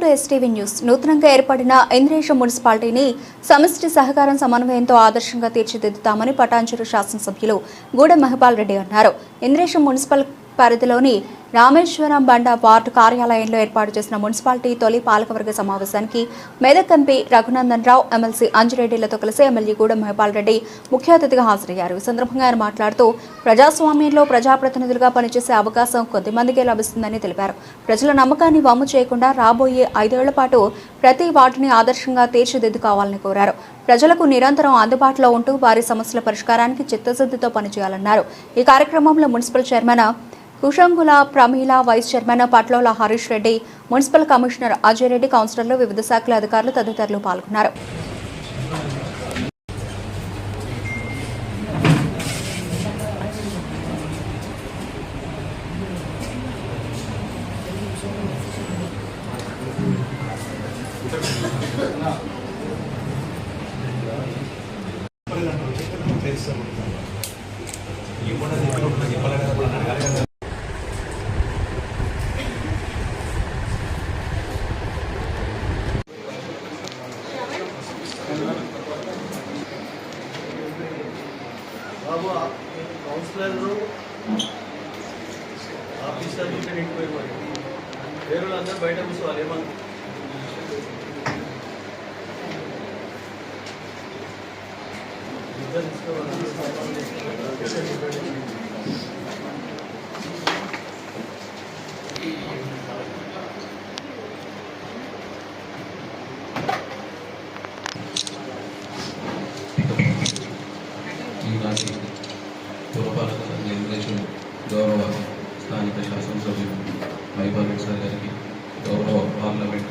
Welcome to STV news. నూతనంగా ఏర్పడిన ఇంద్రేశం మున్సిపాలిటీని సమిష్టి సహకారం సమన్వయంతో ఆదర్శంగా తీర్చిదిద్దుతామని పటాన్చెరు శాసనసభ్యులు గూడెం మహిపాల్ రెడ్డి అన్నారు. ఇంద్రేశం మున్సిపల్ పరిధిలోని రామేశ్వరం బండ వార్డు కార్యాలయంలో ఏర్పాటు చేసిన మున్సిపాలిటీ తొలి పాలకవర్గ సమావేశానికి మెదక్ ఎంపీ రఘునందన్ రావు, ఎమ్మెల్సీ అంజిరెడ్డిలతో కలిసి ఎమ్మెల్యే గూడెం మహిపాల్ రెడ్డి ముఖ్య అతిథిగా హాజరయ్యారు. ఈ సందర్భంగా ఆయన మాట్లాడుతూ ప్రజాస్వామ్యంలో ప్రజాప్రతినిధులుగా పనిచేసే అవకాశం కొద్దిమందికే లభిస్తుందని తెలిపారు. ప్రజల నమ్మకాన్ని వమ్ము చేయకుండా రాబోయే 5 ఏళ్ల పాటు ప్రతి వార్డుని ఆదర్శంగా తీర్చిదిద్దుకోవాలని కోరారు. ప్రజలకు నిరంతరం అందుబాటులో ఉంటూ వారి సమస్యల పరిష్కారానికి చిత్తశుద్ధితో పనిచేయాలన్నారు. ఈ కార్యక్రమంలో municipal chairman Kushangula Pramila, vice chairman Patlola Harish Reddy, municipal commissioner Ajay Reddy, కౌన్సిలర్లు, వివిధ శాఖల అధికారులు తదితరులు పాల్గొన్నారు. బాబు కౌన్సిలర్లు ఆఫీసర్లు ఇంటిపోయి వేరే అందరూ బయట కూర్చోవాలి. ఏమన్నా ఈనాటి పురపాలక నిర్దేశం గౌరవ స్థానిక శాసనసభ్యులు మహిపాల్ రెడ్డి సార్ గారికి, గౌరవ పార్లమెంట్